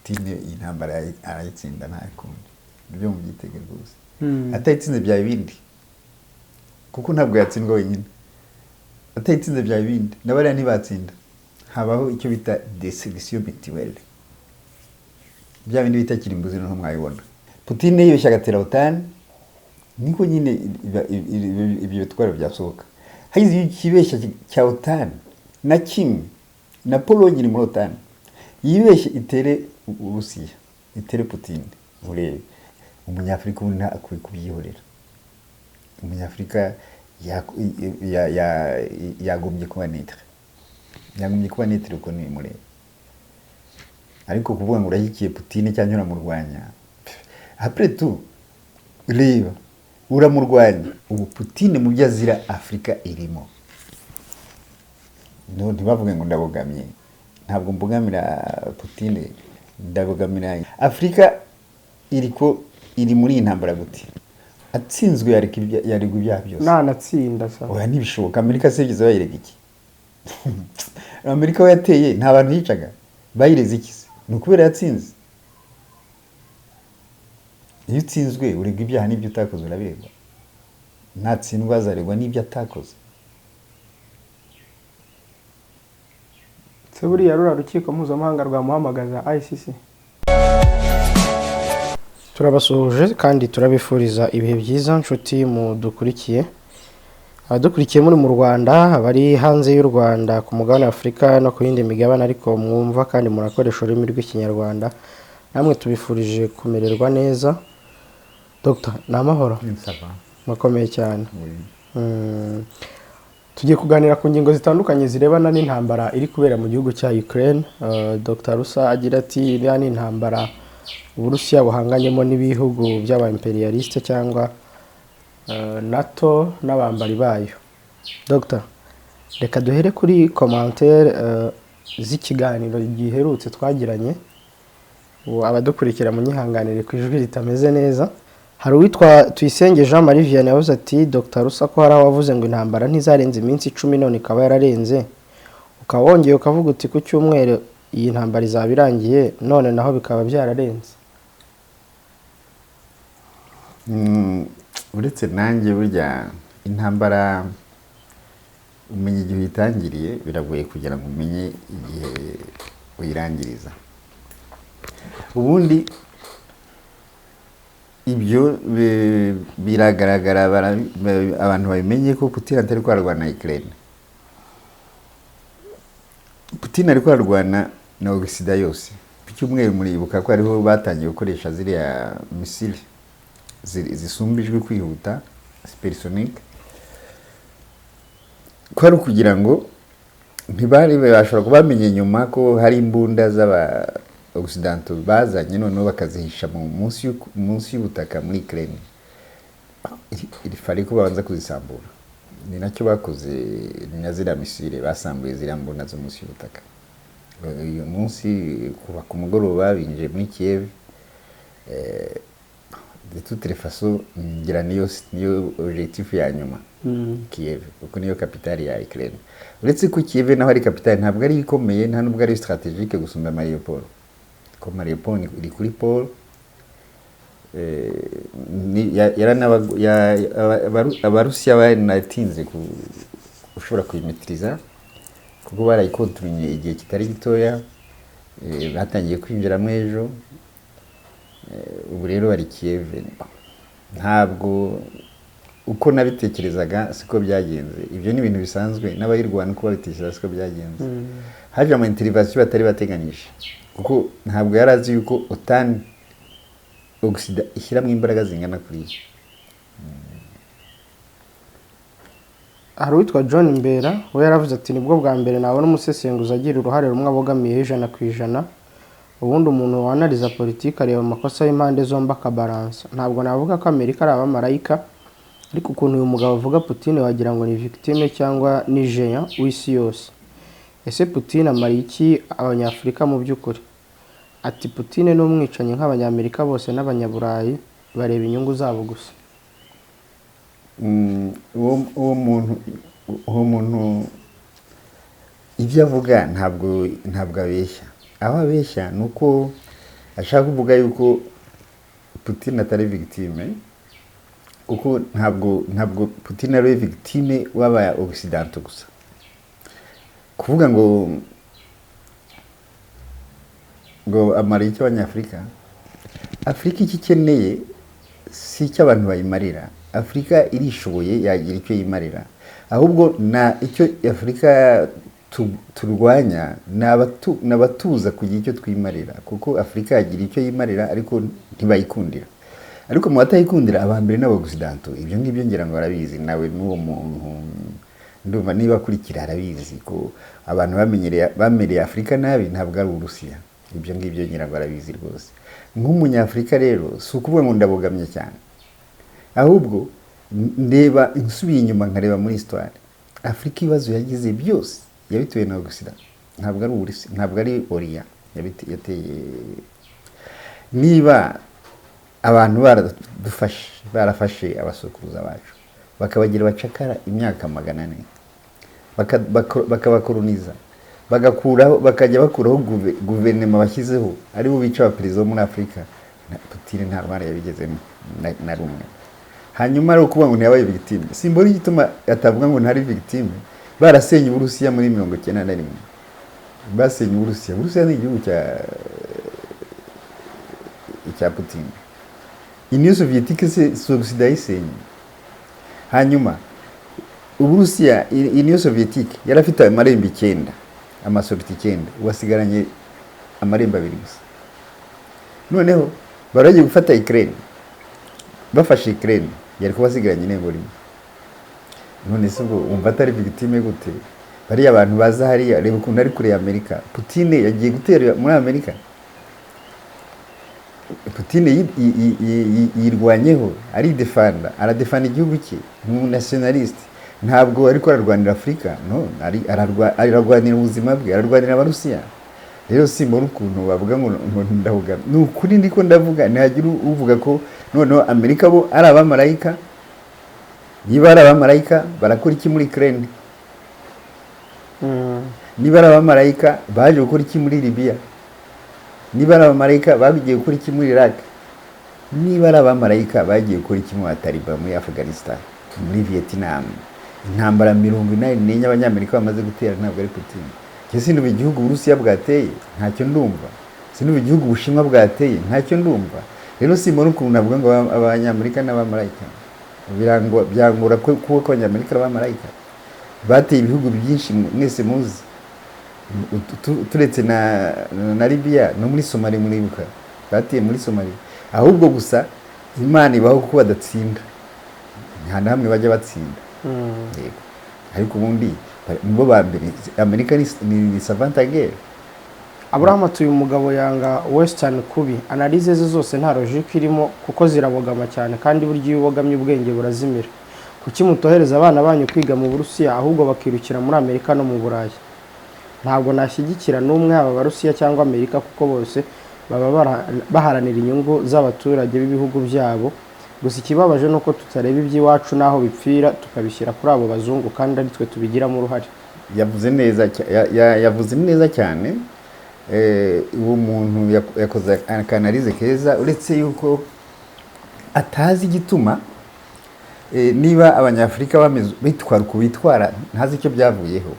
Putin intambara arayitsinda nta kundi byo mu byitege rwose atayitsinze bya bindi kuko ntabwo yatsindwa wenyine atayitsinze bya bindi n'abariya ntibatsinda habaho icyo bita destruction mutuelle bya bindi bita kirimbuzi no mwayibona Putin yibeshya agatera OTAN niko nyine ibyo bitwaro byasohoka hayize ikibeshya cya OTAN na kimwe na Pologne ni muri OTAN yibeshye itere Urusiya itere Putin urebe umunyafrika ubu nta akwiye kubyihorera umunyafrika yagombye kuba netre uko ni muri ariko kuvuga ngo urahikiye Putin cyangwa uramurwanya après tout reba uramurwanya ubu Putin mu byazira Afrika irimo no ntibavuge ngo ndabogamye ntabwo mbugamira Putin ndabogamira Afrika iri muri intambara gute atsinzwe yarigwa ibyaha byose natsinda sa oya ntibishoboka Amerika segize bayirega iki Amerika yateye nta bantu yicaga bayireze iki no kubera yatsinze iyo utsinzwe urega ibyaha n'ibyo utakoze urabirega natsindwa azaregwa n'ibyo atakoze Seburi yarura rukiko mpuzamahanga rwa muhamagaza ICC turabasuhuje kandi turabifuriza ibihe byiza nshuti mu dukurikiye abadukurikiye muri mu Rwanda abari hanze y'u Rwanda ku mugabane wa Afrika no ku yindi migabane ariko mwumva kandi murakoresha ururimi rw'ikinyarwanda namwe tubifurije kumererwa neza Dr. Namahoro makomeye cyane tugiye kuganira ku ngingo zitandukanye zirebana n'intambara iri kubera mu gihugu cya Ukraine Dr. Rusa agira ati iriya ni intambara Uburusiya buhanganyemo n'ibihugu by'aba imperialiste cyangwa NATO n'abambari bayo Dr. reka duhere kuri commentaire z'ikiganiro giherutse twagiranye abadukurikira mu nyihanganire ku ijwi ritameze neza hari uwitwa Tuyisenge Jean Marie Vianney yavuze ati Dr. Rusa ko hari abavuze ngo intambara ntizarenze iminsi 10 none ikaba yararenze ukaba wongeye ukavuga uti ku cyumweru iyi ntambara izaba irangiye none naho bikaba byararenze uretse nanjye burya intambara umenye igihe itangiriye biragoye kugira ngo umenye igihe uyirangiriza ubundi ibyo biragaragara abantu babimenye ko Putin atari kwarwana Ukraine Putin ari kwarwana na Occident yose cyumweru muribuka ko ariho batangiye gukoresha ziriya misile zisumbijwe kwihuta supersonic ko ari kugira ngo ntibari bashobora kubamenye nyuma ko hari imbunda z'aba Occident bazanye none bakazihisha mu munsi y'ubutaka muri Ukraine iri fari ko babanza kuzisambura ni nacyo bakoze na ziriya misile basambuye ziriya mbunda zo munsi y'ubutaka uyu munsi kuva ku mugoroba binjiye muri Kiev de toutes les façons ngira niyo objectif ya nyuma Kiev uko niyo capitale ya Ukraine uretse ko Kiev naho ari capitale ntabwo ari ikomeye nta nubwo ari strategique gusumba Mariupol ko Mariupol iri kuri Pol abarusiya banatinze ushobora kuyimetriza kuko barayikontrolye igihe kitari gitoya batangiye kwinjiramo ejo ubu rero bari Kiev ntabwo uko nabitekerezaga siko byagenze ibyo ni ibintu bisanzwe n'abayirwana uko babitekereza siko byagenze haje ama intervention batari bateganyije kuko ntabwo yarazi yuko OTAN Occident ishyiramo imbaraga zingana kuri iki hari uwitwa John Mbera we yaravuze ati nibwo bwa mbere nabona umusesenguzi agira uruhare rumwe abogamiye 100% ubundi umuntu wanariza politiki areba amakosa y'impande zombi akabalansa ntabwo navuga ko Amerika ari abamarayika ariko ukuntu uyu mugabo avuga Putin wagira ngo ni victime cyangwa ni géant w'isi yose ese Putin amariye iki abanyafrika mu by'ukuri ati Putin ni umwicanyi nk'abanyamerika bose n'abanyaburayi bareba inyungu zabo gusa uwo muntu ibyo avuga ntabwo abeshya aho abeshya nuko ashaka kuvuga yuko Putin atari victime kuko ntabwo Putin ari victime w'aba Occidentaux gusa kuvuga ngo amara icyo abanyafrika Afrika iki keneye si icyo abantu bayimarira Afrika irishoboye yagira icyo yimarira ahubwo na icyo Afrika turwanya n'abatuza kugira icyo twimarira kuko Afrika yagira icyo yimarira ariko ntibayikundira ariko mu batayikundira abambere n'Aboccidentaux ibyo ngibyo ngira ngo barabizi nawe n'uwo muntu ndumva niba akurikira arabizi ko abantu bamenyereye Afrika nabi ntabwo ari Urusiya ibyo ngibyo ngira ngo barabizi rwose nk'umunyafrika rero si ukuvuga ngo ndabogamye cyane ahubwo ndeba insubiye inyuma nkareba muri histoire Afrika ibibazo yagize byose yabituye na Occident ntabwo ari Urusiya ntabwo ari Orient yateye niba abantu barafashe abasokuruza bacu bakabagira bacakara imyaka 400 bakabakoloniza bakajya bakuraho guverinoma bashyizeho ari bo bica abaperezida muri Afrika Putin nta rwanda yabigezemo na rumwe hanyuma ari ukuvuga ngo ntiyabaye victime simboli gituma atavuga ngo ntari victime barasenye Uburusiya muri 1991 basenye Uburusiya ni igihugu cya Putin Union Soviétique se Occident isenye hanyuma Uburusiya Union Soviétique yarafite amarembo 9 amasorti 9 wasigaranye amarembo 2 gusa noneho baragiye gufata Ukraine bafashe Ukraine yari kubasigaranye inembo rimwe none se ubwo umva atari victime gute bari abantu baza hariya reba ukuntu ari kure ya Amerika Putin yagiye gutera muri Amerika Putin yirwanyeho ari aradefanda igihugu cye mu nationaliste ntabwo ariko ararwanira Afrika no ararwanira ubuzima bwe ararwanira Abarusiya rero simbona ukuntu bavuga ngo ndavuga n'ukuri ndiko ndavuga ntihagira uvuga ko noneho Amerika bo ari abamarayika niba ari abamarayika barakora iki muri Ukraine niba ari abamarayika baje gukora iki muri Libya niba ari abamarayika bagiye gukora iki muri Iraq niba ari abamarayika bagiye gukora iki mu Taliban muri Afghanistan muri Vietnam intambara 84 abanyamerika bamaze gutera ntabwo ari Putin Sinumva igihugu Uburusiya bwateye ntacyo ndumva sinumva igihugu Ubushinwa bwateye ntacyo ndumva rero simbona ukuntu navuga ngo abanyamerika n'abamarayika byangura kuko abanyamerika n'abamarayika bateye ibihugu byinshi mwese muzi turetse na Libya no muri Somalia muribuka bateye muri Somalia ahubwo gusa Imana ibaho kuko badatsinda nta namwe bajya batsinda yego ariko ubundi nibo ba mbere Amerika ni savanta guerre Abraham atuye umugabo yanga Western kubi analize ze zose nta logique irimo kuko zirabogama cyane kandi buryo ubogamye ubwenge burazimira kuki mutohereza abana banyu kwiga mu Burusiya ahubwo bakirukira muri Amerika no mu Burayi ntabwo nashyigikira n'umwe aba Barusiya cyangwa Amerika kuko bose baba baharanira inyungu z'abaturage b'ibihugu byabo gusa ikibabaje nuko tutareba iby'iwacu naho bipfira tukabishyira kuri abo bazungu kandi ari twe tubigiramo uruhare yavuze neza cyane uwo muntu yakoze akanalize keza uretse yuko atazi igituma niba abanyafrika bameze bitwara uko bitwara ntazi icyo byavuyeho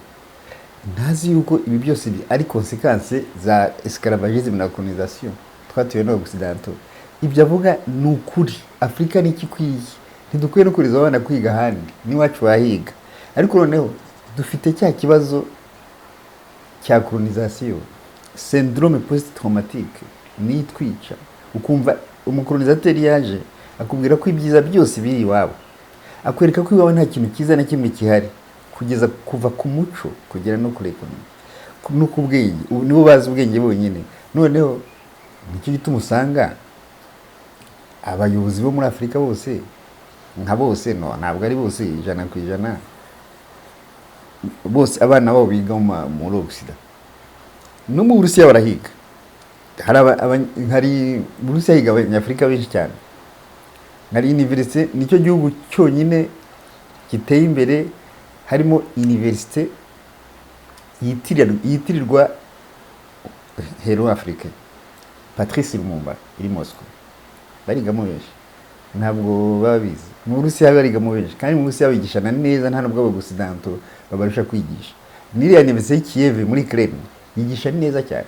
ntazi yuko ibi byose ari consequence za esclavagisme na colonisation twatuye no Occidentaux ibyo avuga ni ukuri Afrika ni ikikwiye ntidukwiye no kuriza abana kwiga handi niwacu bahiga ariko noneho dufite cya kibazo cya colonisation syndrome post traumatique ni twica ukumva umukolonizateur yaje akubwira ko ibyiza byose biri iwabo akwereka ko iwawe nta kintu kiza na kimwe kihari kugeza kuva ku muco kugera no kuri ekonomi no ku bwenge nibo bazi ubwenge bonyine noneho nicyo gituma usanga abayobozi bo muri Afrika bose nka bose ntabwo ari bose 100% bose abana babo biga muri Occident no mu Burusiya barahiga hari Burusiya higa abanyafrika benshi cyane hari universite nicyo gihugu cyonyine giteye imbere harimo universite yitirirwa hero Afrika Patrice Lumumba iri Moscow barigamo benshi ntabwo babizi mu Burusiya barigamo benshi kandi mu Burusiya bigishana neza nta nubwo abagosidanto babarusha kwigisha n'iriya université Kiev muri Ukraine yigisha neza cyane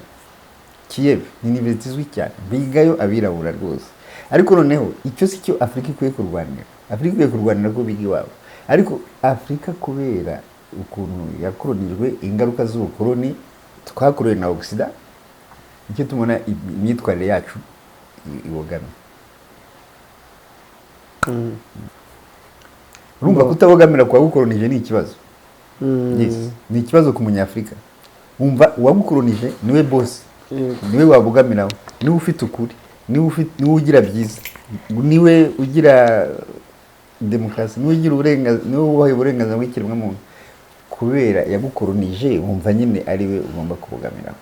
Kiev ni université izwi cyane bigayo abirabura rwose ariko noneho icyo si cyo Afrika ikwiye kurwanira Afrika ikwiye kurwanira ko biga iwabo ariko Afrika kubera ukuntu yakoronijwe ingaruka z'ubukoloni twakorewe na Occident icyo tubona imyitwarire yacu ibogamye urumva kutabogamira kwa gukolonije ni ikibazo yes ni ikibazo ku munyafrika umva uwagukolonije niwe boss niwe wabogamiraho niwe ufite ukuri niwe ugira byiza niwe ugira demokarasi niwe ugira uburenganzira niwe wubaha uburenganzira bw'ikiremwamuntu kubera yagukolonije wumva nyine ari we ugomba kubogamiraho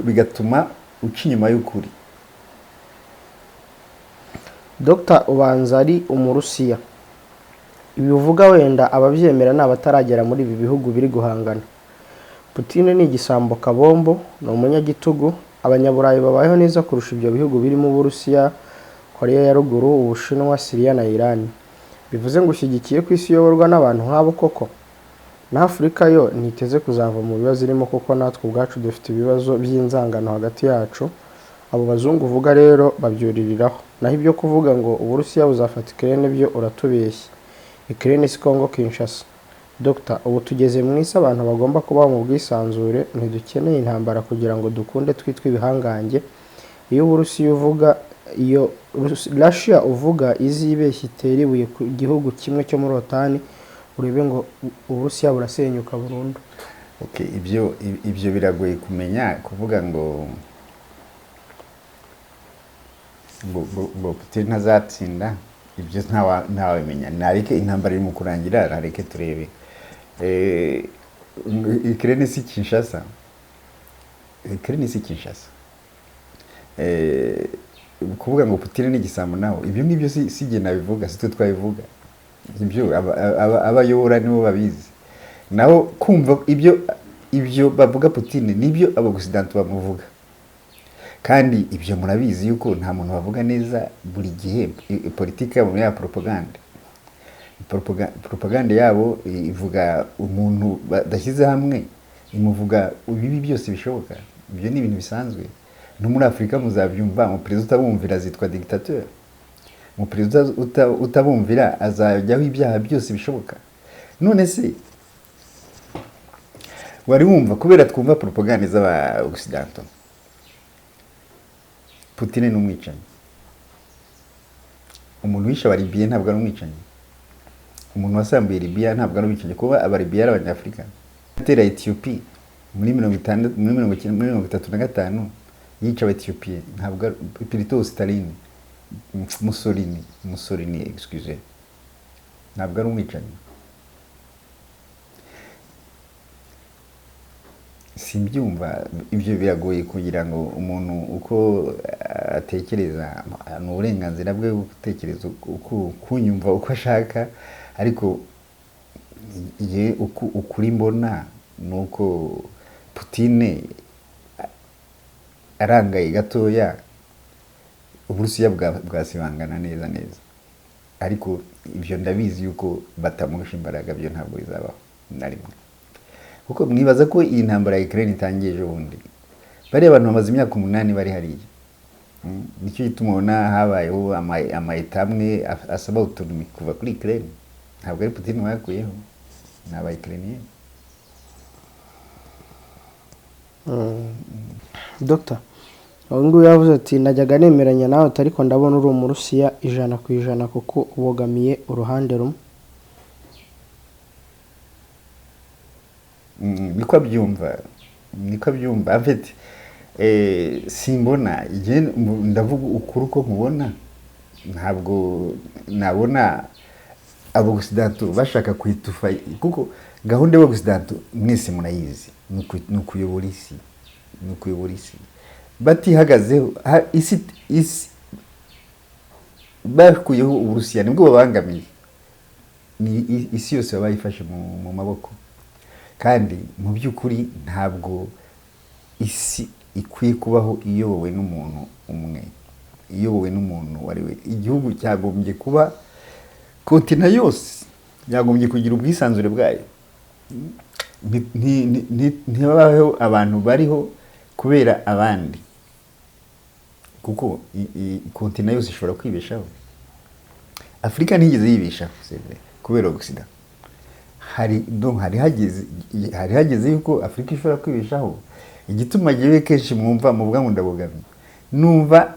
bigatuma uca inyuma y'ukuri. Dr ubanza ari umurusiya ibi uvuga wenda ababyemera ni abataragera muri ibi bihugu biri guhangana. Putin ni igisambo kabombo ni umunyagitugu abanyaburayi babayeho neza kurusha ibyo bihugu birimo Uburusiya Korea ya ruguru Ubushinwa Syria na Iran bivuze ngo ushyigikiye ku isi yoborwa n'abantu nk'abo koko na Afrika yo niteze kuzava mu bibazo irimo kuko natwe ubwacu dufite ibibazo by'inzangano hagati yacu abo bazungu uvuga rero babyuririraho naho ibyo kuvuga ngo Uburusiya buzafata Ukraine byo uratubeshye Ukraine si Congo Kinshasa. Dr ubu tugeze mu isi abantu bagomba kubaho mu bwisanzure ntidukeneye intambara kugira ngo dukunde twitwe ibihangange iyo Uburusiya uvuga iyo Russia uvuga izibeshye iteribuye ku gihugu kimwe cyo muri OTAN urebe ngo Uburusiya burasenyuka burundu. Okay ibyo biragoye kumenya kuvuga ngo Putin ntazatsinda ibyo ntawamenya nareke intambara iri mu kurangira nareke turebe Ukraine si Kinshasa kuvuga ngo Putin ni igisambo naho ibyo ngibyo si jye nabivuga si twe twabivuga ibyo abayobora nibo babizi naho kumva ibyo bavuga Putin nibyo abagosidanto bamuvuga kandi ibyo murabizi yuko nta muntu bavuga neza buri gihe politiki yabo ya propaganda yabo ivuga umuntu badashyize hamwe imuvuga ibibi byose bishoboka ibyo ni ibintu bisanzwe no muri Afrika muzabyumva mu perezida utabumvira zitwa dictateur mu perezida utabumvira azajyaho ibyaha byose bishoboka none se wari wumva kubera twumva propaganda z'aba Occidentaux Putin ni umwicanyi umuntu wishe abaribiye ntabwo ari umwicanyi umuntu wasambuye Libya ntabwo ari umwicanyi kuba abaribiye ari abanyafrika atera Ethiopia muri 1935 yica Ethiopia ntabwo Plutôt Stalin Mussolini excusez ntabwo ari umwicanyi simbyumva ibyo biragoye kugira ngo umuntu uko atekereza n'uburenganzira bwe gutekereza kunyumva uko ashaka ariko ye ukuri mbona nuko Putin arangaye gatoya Uburusiya bwasibangana neza ariko ibyo ndabizi yuko batamurusha imbaraga byo ntabwo bizabaho na rimwe kuko mwibaza ko iyi ntambara ya Ukraine itangiye ejo bundi bari abantu bamaze imyaka 8 bari hariya nicyo gitumona habayeho amayeta amwe asaba autonomy kuva kuri Ukraine ntabwo ari Putin wakuyeho n'aba Ukrainian. Dr Wangu yavuze ati najyaga nemeranya nawe ariko ndabona uri umurusiya 100% kuko ubogamiye uruhande rumwe. Niko byumva afite simbona ndavuga ukuri ko mubona ntabwo nabona abogosidanto bashaka kwitufa kuko gahunda y'abogosidanto mwese munayizi nukuyobora isi batihagazeho isi bakuyeho Uburusiya nibwo babangamiye ni isi yose babayifashe mu maboko kandi mu byukuri ntabwo isi ikwiye kubaho iyobowe n'umuntu umwe, iyobowe n'umuntu wari we. Igihugu cyagombye kuba kontina yose yagombye kugira ubwisanzure bwayo, ntibabaho abantu bariho kubera abandi, kuko kontina yose ishobora kwibeshaho. Afrika ntigeze yibeshaho kubera Occident. hari hageze yuko Afrika ishobora kwibeshaho. Igituma giwe kenshi mwumva muvuga ngo ndabogamye, numva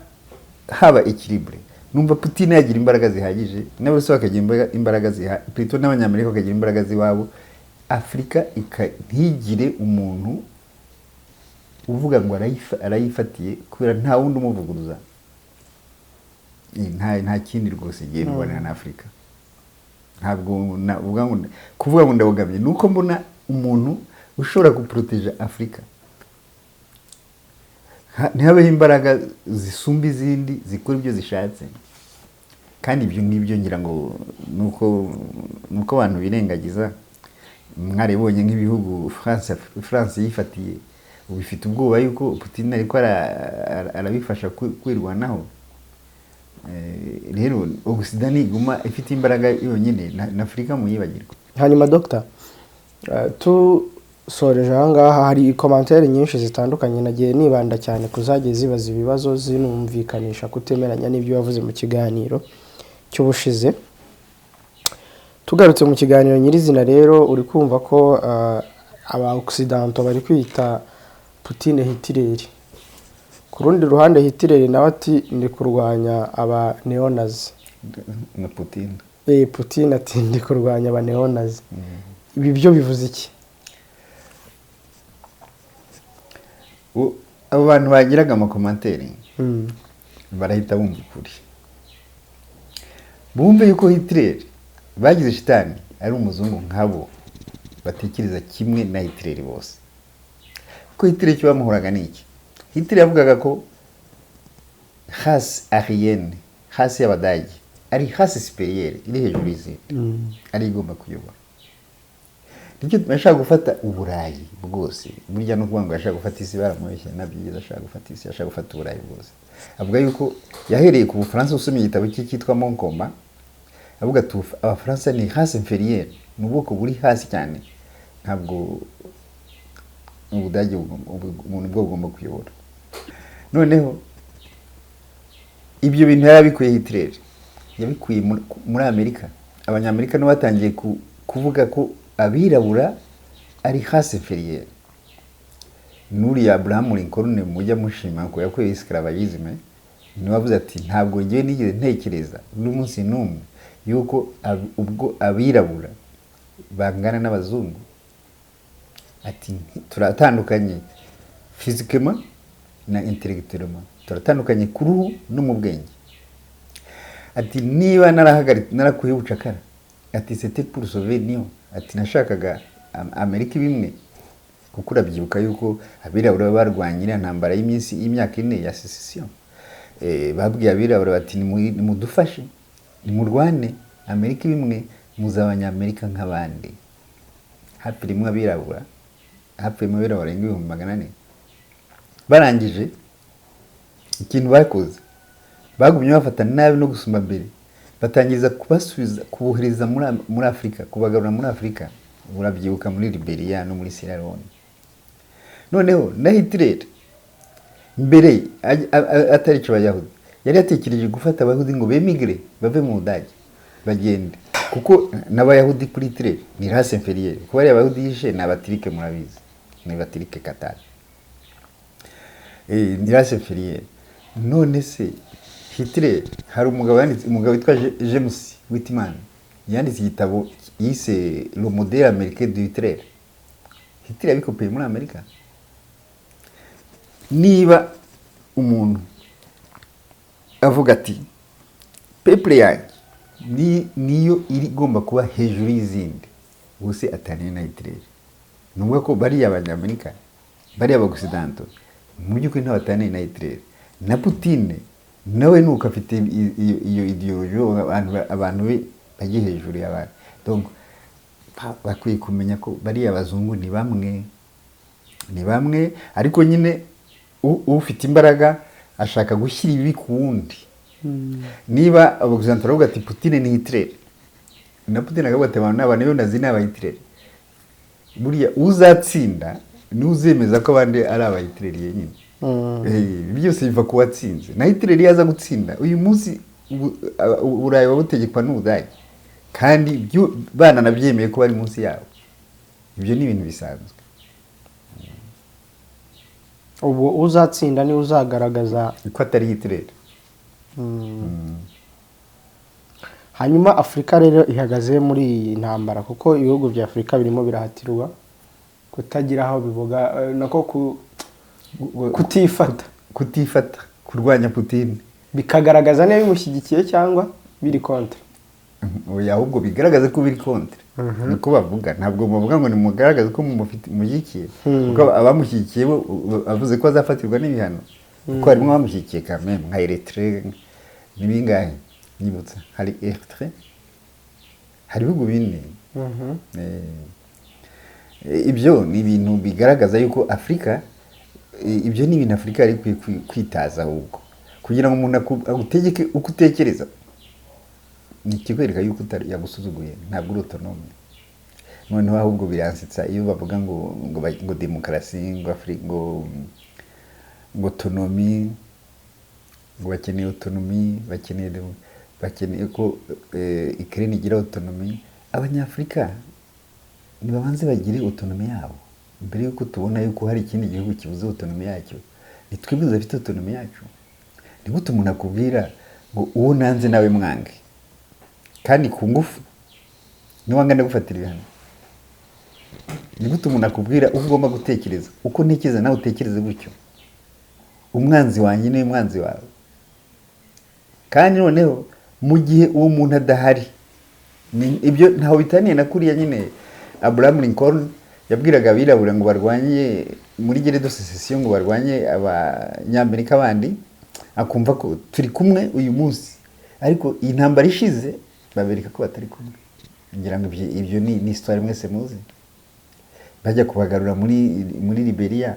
haba equilibre, numva Putin yagira imbaraga zihagije, n'abose bakagira imbaraga plutôt n'abanyamerika bakagira imbaraga ziwabo, Afrika ntigire umuntu uvuga ngo arayifatiye kubera nta wundi umuvuguruza. Nta kindi rwose giye rubana na Afrika. Ntabwo kuvuga ngo ndabogamye nuko mbona umuntu ushobora guproteja Afrika, ntihabeho imbaraga zisumba izindi zikora ibyo zishatse. Kandi ibyo ngibyo ngira ngo nuko abantu birengagiza. Mwarebonye nk'ibihugu France yifatiye, ubifite ubwoba yuko Putin ariko arabifasha kwirwanaho. Rero Occident iguma ifite imbaraga yonyine, na Afrika muyibagirwa. Hanyuma Dr. Soreje ahangaha hari commentaire nyinshi zitandukanye, nagiye nibanda cyane kuzagiye zibaza ibibazo zinumvikanisha kutemeranya n'ibyo wavuze mu kiganiro cy'ubushize. Tugarutse mu kiganiro nyirizina rero, uri kumva ko aba Occident bari kwita Putin Hitler. Ku rundi ruhande Hitler nawe ati ndi kurwanya aba neonazi na Putin. Putin ati ndi kurwanya aba neonazi. Ibi byo bivuze iki? Abo bantu bagiraga ama commentaire barahita bumva ukuri, bumve yuko Hitler bagize shitani ari umuzungu nkabo, batekereza kimwe na Hitler bose. Ko Hitler cyo bamuhoraga niki? Hitler yavugaga ko race aryenne, race y'abadage ari race supérieure iri hejuru y'izindi, ari igomba kuyobora. Nicyo tumashaka gufata uburayi bwose, burya no kuvuga ngo yashaka gufata isi baramubeshya, nabyiza ashaka gufata isi, ashaka gufata uburayi bwose. Avuga yuko yahereye ku Bufaransa, usomye igitabo cyitwa Moncomba, avuga ati Abafaransa ni race inférieure, ni ubwoko buri hasi cyane, ntabwo ubudage umuntu bwo bugomba kuyobora. Noneho ibyo bintu yarabikuye Hitler, yabikuye muri Amerika. Abanyamerika no batangiye kuvuga ko abirabura ari race inférieure. Nuri ya Abraham Lincoln mujya mushima ko yakuye esclavagisme, ni wavuze ati ntabwo ngiye nigeze ntekereza n'umunsi n'umwe yuko ubwo abirabura bangana n'abazungu. Ati turatandukanye physiquement na intellectuellement, turatandukanye ku ruhu no mu bwenge. Ati niba narakuye ubucakara, ati c'était pour sauver Nyon. Ati nashakaga Amerika bimwe, kuko urabyibuka yuko abirabura barwanyira ntambara y'imyaka 4 ya secession. Babwiye abirabura bati nimudufashe, nimurwane Amerika bimwe, muzabanya Amerika nk'abandi. Hapirimo abirabura, hapirimo abirabura 400. Barangije ikintu bakoze, bagumye bafata nabi no gusuma mbere, batangiza kubasubiza kubohereza muri Afrika, kubagarura muri Afrika. Urabyibuka muri Liberia no muri Sierra Leone. Noneho na Hitler mbere atari cyo Abayahudi, yari yatekereje gufata Abayahudi ngo bemigre bave mu Budage bagende, kuko n'Abayahudi kuri Hitler ni race inférieure. Kuko ari Abayahudi yishe n'abatirike, murabizi ni batirike Qatar, ni race inférieure. None se Hitler hari umugabo witwa James Whitman yanditse igitabo yise Le modèle américain de Hitler. Hitler yabikopeye muri Amerika. Niba umuntu avuga ati peuple yanjye niyo iri gomba kuba hejuru y'izindi, bose ataniye na Hitler. Nubwo ko bari abanyamerika, bari abagosidanto, mu by'ukuri ntabataniye na Hitler. Na Putin nawe nuko afite iyo ideology, abantu be bagiye hejuru y'abandi. Donc bakwiye kumenya ko bari abazungu ni bamwe, ariko nyine ufite imbaraga ashaka gushyira ibi ku wundi. Niba abogizantara bavuga ati Putin ni Hitler, na Putin akavuga ati abantu niyo nazi ni Hitler, buriya uzatsinda ni uzemeza ko abandi ari Hitler yenyine. Byose biva ku watsinze. Na Hitler yaza gutsinda uyu munsi Burayi wabutegekwa n'Ubudage, kandi bana nabyemeye ko bari munsi yabo. Ibyo ni ibintu bisanzwe. Ubu uzatsinda ni uzagaragaza ko atari Hitler. Hanyuma Afrika rero ihagaze muri iyi ntambara, kuko ibihugu bya Afrika birimo birahatirwa kutagira aho bivuga nako kutifata kurwanya Putin, bikagaragaza niba bimushyigikiye cyangwa biri kontra. Ahubwo bigaragaza ko biri kontra. Niko bavuga, ntabwo bavuga ngo ni mugaragaza ko mushyigikiye, kuko abamushyigikiye bo avuze ko azafatirwa n'ibihano, kuko harimo abamushyigikiye kamwe nka Eritrea n'ibingahe nyibutsa, hari Eritrea, hari ibihugu bine. Ibyo ni ibintu bigaragaza yuko Afrika, ibyo ni ibintu Afrika ari kwitaza ahubwo kugira ngo umuntu agutegeke uko utekereza. Ni ikikwereka yuko yagusuzuguye, ntabwo uri autonome. Noneho ahubwo biransitsa iyo bavuga ngo demokarasi, ngo Afrika, ngo autonomy, ngo bakeneye autonomy, bakeneye ko Ukraine igira autonomy. Abanyafrika nibabanze bagire autonomy yabo mbere yuko tubona yuko hari ikindi gihugu kibuze autonomy yacyo. Nitwebwe dufite autonomy yacu. Ni gute umuntu akubwira ngo uwo nanze nawe mwange, kandi ku ngufu niwanga ndagufatira ibihano? Ni gute umuntu akubwira uko ugomba gutekereza, uko ntekereza nawe utekereze gutyo? Umwanzi wanjye ni umwanzi wawe. Kandi noneho mu gihe uwo muntu adahari, ibyo ntaho bitaniye na kuriya nyine Abraham Lincoln yabwiraga abirabura ngo barwanye muri guerre de sécession, ngo barwanye abanyamerika bandi, akumva ko turi kumwe uyu munsi, ariko iyi ntambara ishize babereka ko batari kumwe. Ngira ngo ibyo ni histoire mwese muzi. Bajya kubagarura muri Liberia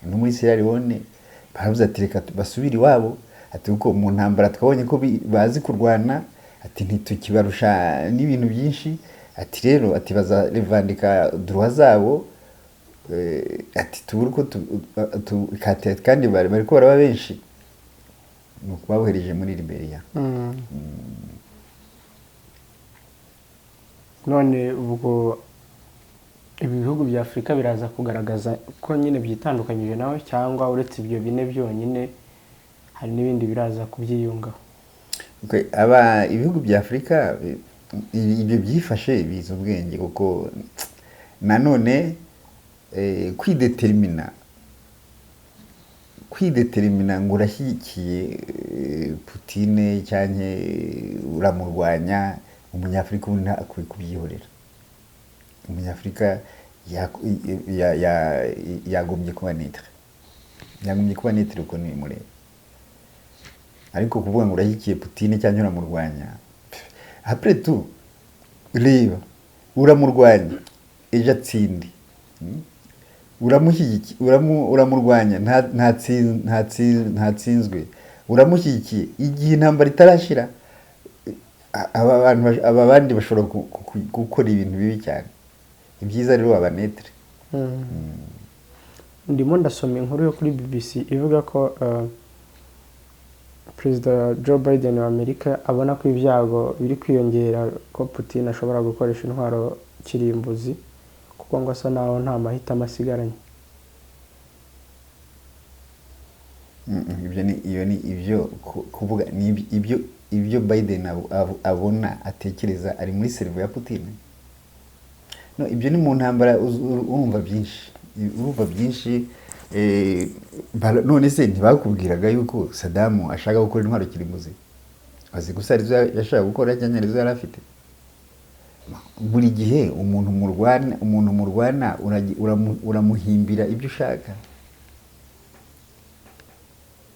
no muri Sierra Leone, baravuze ati reka basubire iwabo, ati uko mu ntambara twabonye ko bazi kurwana, ati ntitukibarusha n'ibintu byinshi, ati rero ati bazarevandika droit zabo, ati tubura uko kandi bari ko baraba benshi, nuko babohereje muri Liberia. None ubwo ibi bihugu bya Afrika biraza kugaragaza ko nyine byitandukanyije nawe, cyangwa uretse ibyo bine byonyine hari n'ibindi biraza kubyiyungaho? Ibihugu bya Afrika ibyo byifashe biza ubwenge, kuko nanone kwidetermina ngo urashyigikiye Putin cyangwa uramurwanya, umunyafrika ubu akwiye kubyihorera. Umunyafrika yagombye kuba netre uko ni mureba. Ariko kuvuga ngo urashyigikiye Putin cyangwa uramurwanya, après tout reba, uramurwanya ejo atsinde, uramurwanya ntatsinzwe, uramushyigikiye igihe intambara itarashira, aba bandi bashobora gukora ibintu bibi cyane. Ibyiza rero aba netre. Ndimo ndasoma inkuru yo kuri BBC ivuga ko Perezida Joe Biden wa Amerika abona ko ibyago biri kwiyongera ko Putin ashobora gukoresha intwaro kirimbuzi, kuko ngo asa naho nta mahitamo asigaranye. Ibyo kuvuga ni ibyo Biden abona atekereza ari muri servo ya Putin. No, ibyo ni mu ntambara urumva byinshi. None se ntibakubwiraga yuko Saddam ashaka gukora intwaro kirimbuzi? Azi gusa arizo yashaka gukora cyangwa arizo yari afite? Buri gihe umuntu murwana uramuhimbira ibyo ushaka.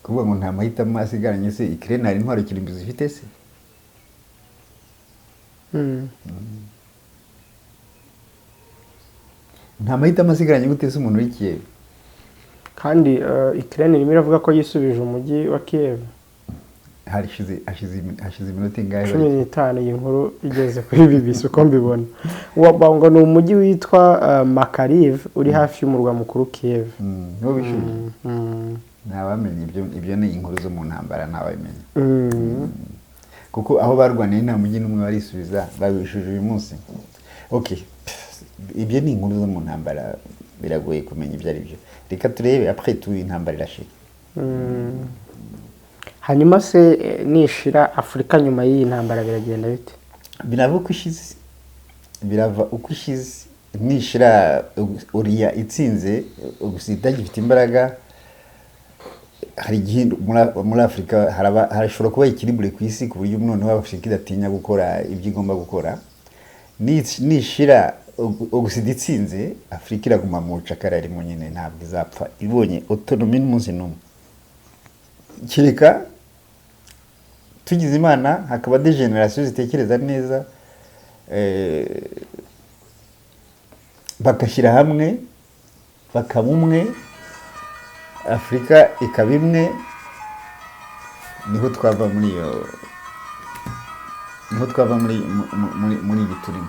Kuvuga ngo nta mahitamo asigaranye, se Ukraine hari intwaro kirimbuzi ifite se? Nta mahitamo asigaranye gute se umuntu w'ikiye? kandi Ukraine irimo iravuga ko yisubije umujyi wa Kiev. hashize iminota ingahe 15 iyi nkuru igeze kuri BBC uko mbibona. Ngo ni umujyi witwa Makariv uri hafi y'umurwa mukuru Kiev. Niwo bishuje. Ntabamenye ibyo ni inkuru zo mu ntambara ntabamenye. Kuko aho barwaniye nta mujyi n'umwe barisubiza babishuje uyu munsi. Okay. Ibyo ni inkuru zo mu ntambara biragoye kumenya ibyo ari byo. Reka turebe après tout intambara irashira. Hanyuma se nishira Afrika nyuma y'iyi ntambara biragenda bite? Birava uko ishize nishira uriya itsinze ugusita gifite imbaraga. Hari igihe muri Afrika harashobora kuba ikirimbure ku isi ku buryo umuntu w'Afrika idatinya gukora ibyo igomba gukora. Nishira ugusida itsinze Afrika iraguma mu bucakarari mu nyine ntabwo izapfa ibonye autonomy n'umunsi n'umwe. Kireka tugize Imana hakaba de generation zitekereza neza bakashyira hamwe bakaba umwe Afrika ikaba imwe niho twava muri ibi turimo.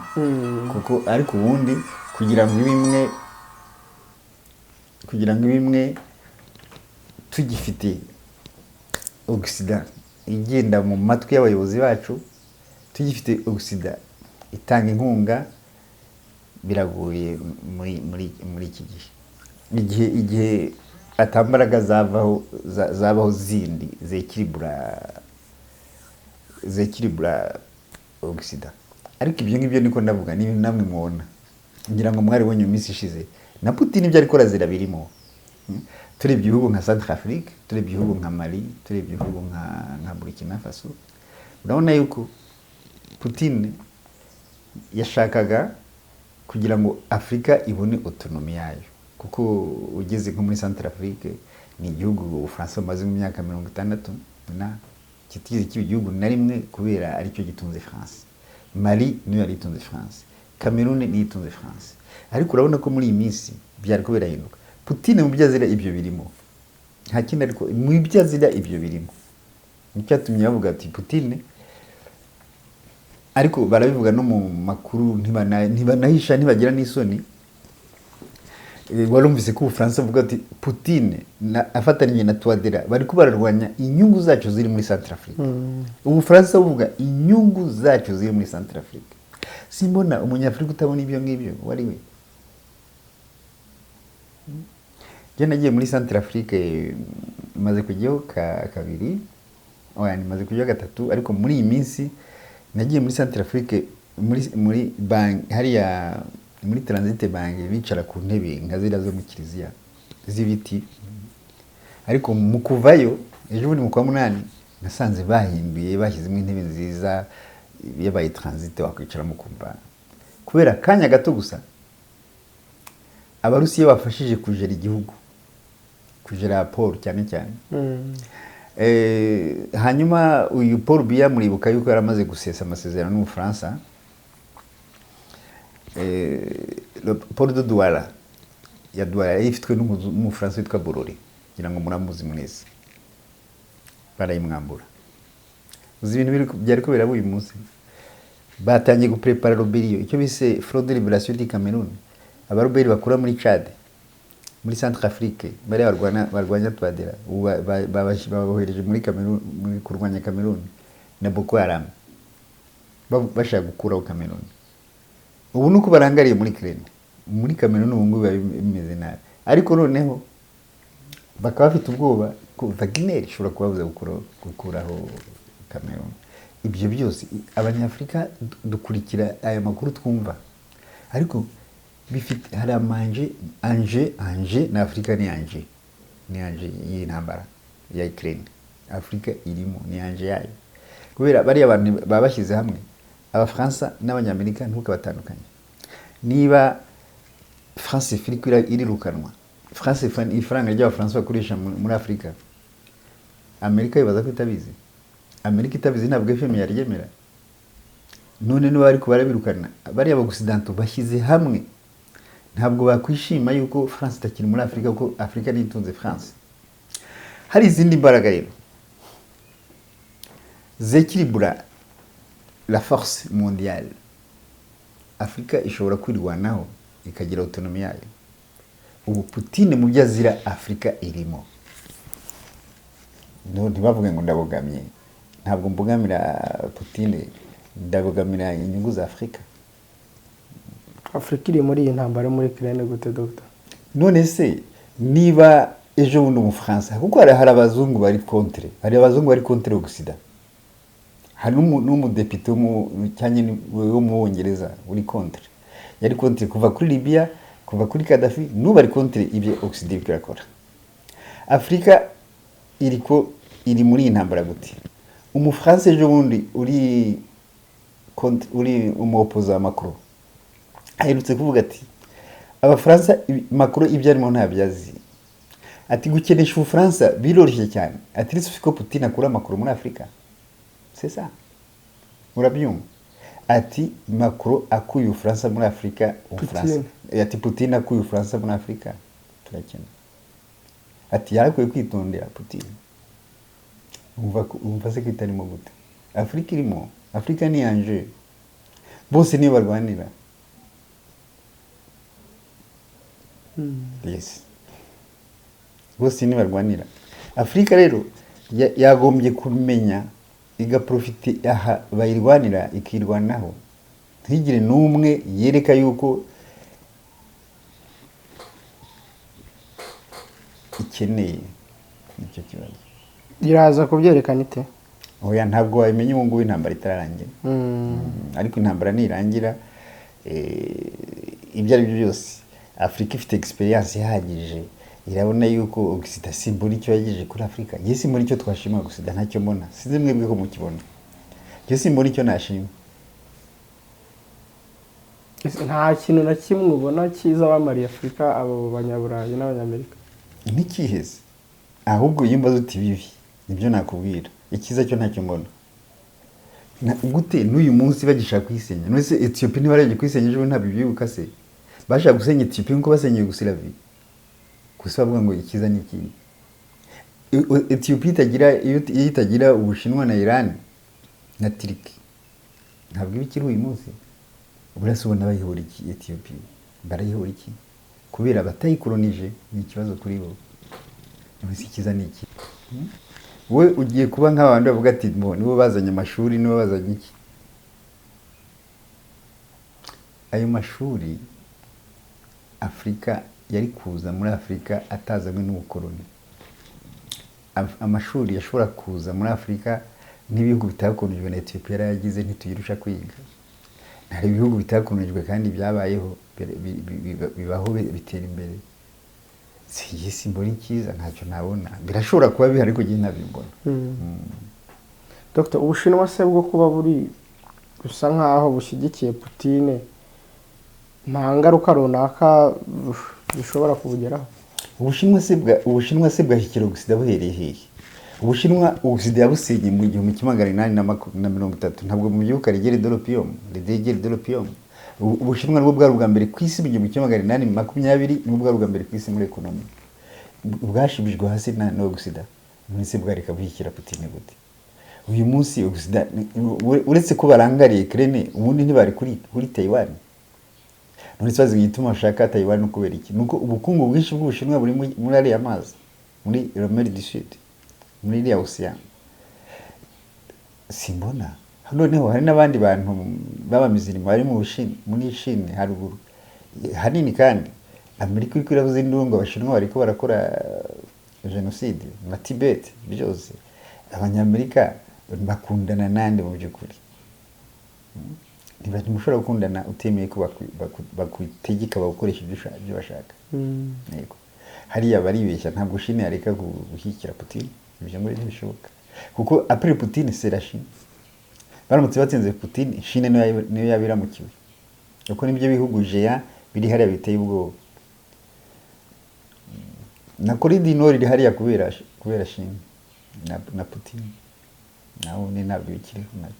Kuko ariko ubundi kugira ngo ibimwe tugifite Oxida igenda mu matwi y'abayobozi bacu, tugifite Oxida itanga inkunga, biragoye muri iki igihe atambaraga zabaho zindi zekiribura Oxida. Ariko ibyo ngibyo niko ndavuga ni namwe mubona ngira ngo mwari bonye iminsi ishize na Putin ibyo ariko razira birimo. Turebye ibihugu nka Centrafrique, turebye ibihugu nka Mali, turebye ibihugu nka Burkina Faso, urabona yuko Putin yashakaga kugira ngo Afrika ibone autonomy yayo. Kuko ugeze nko muri Centrafrique ni igihugu Ufaransa maze mu myaka 60 na kitize cy'igihugu na rimwe kubera ari cyo gitunze France. Mali niyo yari itunze France, Cameroon ni itunze France. Ariko urabona ko muri iyi minsi byari ko birahinduka. Putin mu byazira ibyo birimo. Nta kindi ariko mu byazira ibyo birimo. Nicyatumye bavuga ati Putin ariko barabivuga no mu makuru ntibanahisha ntibagira n'isoni. Warumvise ko Ufaransa avuga ati Putin afatanyije na Touadera bari ko bararwanya inyungu zacu ziri muri Centrafrique. Ubufaransa buvuga inyungu zacu ziri muri Centrafrique. Simbona umunyafrika utabona ibyo ngibyo wari we. Jana nagiye muri Centrafrique maze kujyaho kabiri, maze kujyaho gatatu, ariko muri iyi minsi nagiye muri Centrafrique muri bank hariya muri transit bank bicara ku ntebe nka zira zo mu kiliziya z'ibiti. Ariko mu kuvayo ejo bundi mu kwa munani nasanze bahinduye bashyizemo intebe nziza yabaye transit wakwicara mu kumva kubera kanya gato gusa abarusiya bafashije kujera igihugu, kujera Paul cyane cyane. Hanyuma uyu Paul Biya muribuka yuko yaramaze gusesa amasezerano n'Ubufaransa. Paul de Douala ya Douala ifitwe n'Umufaransa witwa Bolloré, kugira ngo muramuzi muneza, barayimwambura. Uzi ibintu byari ko birabuye umunsi batangiye guprepara Robelio, icyo bise Front de Libération du Cameroun. Abaroberi bakura muri Chad, muri Centrafrique, bari barwanya Touadera, babohereje muri Cameroun, muri kurwanya Cameroun na Boko Haram, bashaka gukuraho Cameroun. Ubu nuko barangariye muri Ukraine, muri Cameroun ubu ngubu bimeze nabi. Ariko noneho bakaba bafite ubwoba ko Wagner ishobora kubabuza gukuraho Cameroun. Ibyo byose abanyafrika dukurikira aya makuru twumva, ariko bifite hari amanje anje na Afrika ni anje y'intambara ya Ukraine. Afrika irimo ni anje yayo kubera bari abantu babashyize hamwe. Abafaransa n'Abanyamerika ntuka batandukanye. Niba France irirukanwa, France ifaranga ry'Abafaransa bakoresha muri Afrika, Amerika ibaza ko itabizi. Amerika itabizi ntabwo FM yaryemera. None no bari kubara birukana bari abagosidanto bashyize hamwe ntabwo bakwishima yuko France itakiri muri Afrika kuko Afrika nitunze France. Hari izindi mbaraga rero zekiribura la force mondiale. Afrika ishobora kwirwanaho ikagira autonomie yayo. Ubu Putin mu byo azira Afrika irimo. No ntibavuge ngo ndabogamye. Ntabwo mbogamira Putin, ndabogamira inyungu za Afrika. Afrika iri muri iyi ntambara muri Ukraine gute Dr. None se niba ejo bundi mu France kuko hari abazungu bari contre, hari abazungu bari contre Occident. Hari n'umudepite cyanye wo mu Bongereza uri contre. Yari contre kuva kuri Libya, kuva kuri Gaddafi, n'ubu ari contre ibyo Occident birakora. Afrika iri muri intambara gute? Umufransa ejo bundi uri umuoppoza Macron. Aherutse kuvuga ati Abafaransa Macron ibyo arimo ntabyazi. Ati gukenesha Ubufaransa biroroshye cyane. Ati risufiko Putin akura Macron muri Afrika. C'est ça. Murabyumva. Ati Macron akuye Ubufaransa muri Afrika, Ubufaransa. Ati Putin akuye Ubufaransa muri Afrika. Turakena. Ati yarakwiye kwitondera Putin. Umva se kitarimo gute. Afrika irimo. Afrika ni anje. Bose niyo barwanira. Yes. Bose niyo barwanira. Afrika rero yagombye kumenya igaprofite aha bayirwanira ikirwanaho. Ntigire n'umwe yereka yuko ikeneye icyo kibazo. Iraza kubyerekana ite? Oya ntabwo wamenye ngo ngubu intambara itararangira. Ariko intambara nirangira ibyo ari byo byose Afrika ifite experience ihagije. Irabona yuko Occident simbura icyo yagejeje kuri Afrika. Yesi muri icyo twashima Occident ntacyo mbona. Sinzi mwebwe ko mukibona. Yesi muri icyo nashima. Nta kintu na kimwe ubona cyiza bamariye Afrika abo banyaburayi n'abanyamerika. Ntikiheze. Ahubwo yimbaza uti bibi. Nibyo nakubwira. Ikiza cyo ntacyo mbona. Gute n'uyu munsi bagishaka kwisenya. None se Ethiopia ntibaraje kwisenya ejo ntabwo bibuka se. Bashaka gusenya Ethiopia nko basenyeye Gusilavi. Gusa bavuga ngo ikiza ni iki. Ethiopia itagira Ubushinwa na Iran na Turkey. Ntabwo ibikiri uyu munsi. Burasubona bayihora iki Ethiopia. Barayihora iki? Kubera batayikolonije ni ikibazo kuri bo. None se ikiza ni iki? We ugiye kuba nk'abandi bavuga ati nibo bazanye amashuri nibo bazanye iki. Ayo mashuri Afrika yari kuza muri Afrika atazanywe n'ubukoloni. Amashuri yashobora kuza muri Afrika n'ibihugu bitakonejwe na Ethiopia yagize ntituyirusha kwiga. Hari ibihugu bitakonejwe kandi byabayeho bibaho bitera imbere. Siyesi mbona ikiza ntacyo nabona. Birashobora kuba bihari ariko gihe ntabimbona. Dr. Ubushinwa se bwo kuba buri gusa nkaho bushyigikiye Putin nta ngaruka runaka bishobora kubugeraho? Ubushinwa se bwashyikira Occident buhereye hehe? Ubushinwa Occident yabusenye mu 1830 ntabwo mu byuka rigere d'opium, rigere d'opium. Ubushinwa nibwo bwari bwa mbere ku isi mu 1820 nibwo bwari bwa mbere ku isi muri economy. Bwashibijwe hasi na Occident. Mwese bwareka bushyikira Putin gute? Uyu munsi Occident uretse ko barangariye Ukraine ubundi ntibari kuri Taiwan. None se bazi gituma bashaka Taiwan no kubera iki? Nuko ubukungu bwinshi bw'Ubushinwa buri muri ari amazi, muri Mer du Sud, muri iriya Ocean. Simbona. Noneho hari n'abandi bantu b'abamizirimo bari mu Bushinwa, muri Chine haruguru. Hanini kandi Amerika iri kuravuza indungo Abashinwa bariko barakora genocide na Tibet byose. Abanyamerika bakundana nande mu byukuri. Ntibati mushobora gukundana utemeye ko bakwitegeka bakoresha ibyo bashaka. Yego. Hariya baribeshya ntabwo Chine yareka gushyikira Putin. Ibyo ngo ntibishoboka. Kuko après Putin c'est la Chine. Baramutse batsinze Putin Chine niyo yabiramukiwe. Uko nibyo bihugu jeya biri hariya biteye ubwoba. Na Korea du Nord iri hariya kubera Chine na Putin. Naho ni nabyo bikiriho nayo.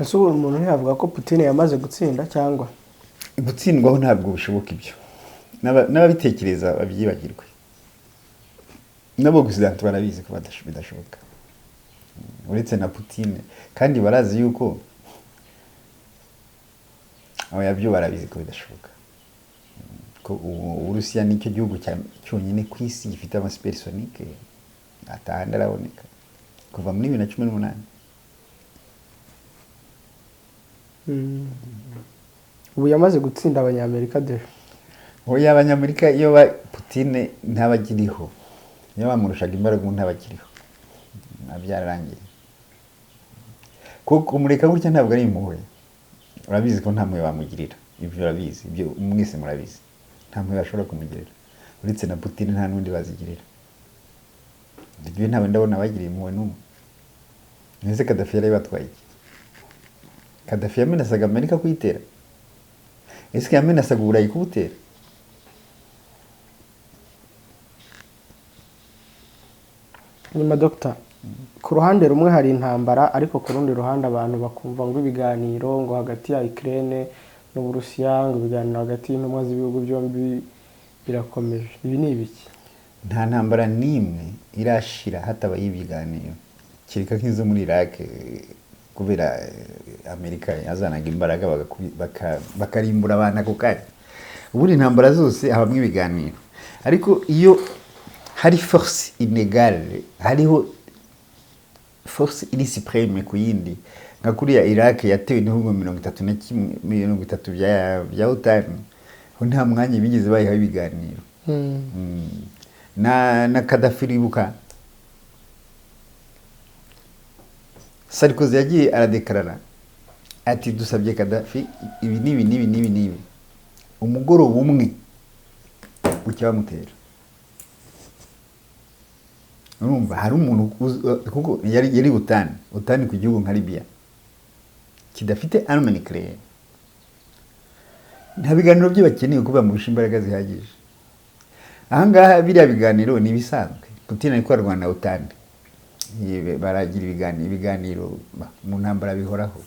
Ese umuntu ntiyavuga ko Putin yamaze gutsinda cyangwa gutsindwaho ntabwo bishoboka ibyo n'ababitekereza babyibagirwe nabo gusa barabizi ko bidashoboka uretse na Putin kandi barazi yuko byo barabizi ko bidashoboka ko Uburusiya nicyo gihugu cyonyine ku isi gifite amasuperisonike atahandi araboneka kuva muri 2018 ubu yamaze gutsinda abanyamerika deje oya abanyamerika iyo Putin ntabakiriho niyo bamurushaga imbaraga ntabakiriho byararangiye kuko umureka gutya ntabwo ari impuhwe urabizi ko nta mpuhwe bamugirira ibyo urabizi ibyo mwese murabizi nta mpuhwe bashobora kumugirira uretse na Putin nta n'undi bazigirira ibyo ntabwo ndabona bagiriye impuhwe n'umwe nese Gaddafi yari batwaye iki Gaddafi yamenasaga Amerika kuyitera ese yamenasaga Uburayi kubutera nyuma Dr. ku ruhande rumwe hari intambara ariko ku rundi ruhande abantu bakumva ngo ibiganiro ngo hagati ya Ukraine n'Uburusiya ngo ibiganiro hagati y'intumwa z'ibihugu byombi birakomeje ibi ni ibiki nta ntambara n'imwe irashira hatabaye ibiganiro kirika nk'izo muri Iraq kubera Amerika yazanaga imbaraga bakarimbura abana ako kanya ubundi intambara zose habamwe ibiganiro ariko iyo hari force inégale hariho force iri supreme ku yindi nka kuriya Iraq yatewe n'ibihugu 30 bya OTAN ho nta mwanya bigeze bayiha ibiganiro na Gaddafi ribuka Sarkozy yagiye aradekarara ati dusabye Gaddafi ibi nibi umugoroba umwe ucyamutera urumva hari umuntu kuko yari utani ku gihugu nka Libya kidafite arme nucléaire nta biganiro byo bakeneye kuba mu bishimbaraga zihagije ahangaha biriya biganiro ni bisanzwe Putin ariko arwana utani baragira ibiganiro mu ntambara bihoraho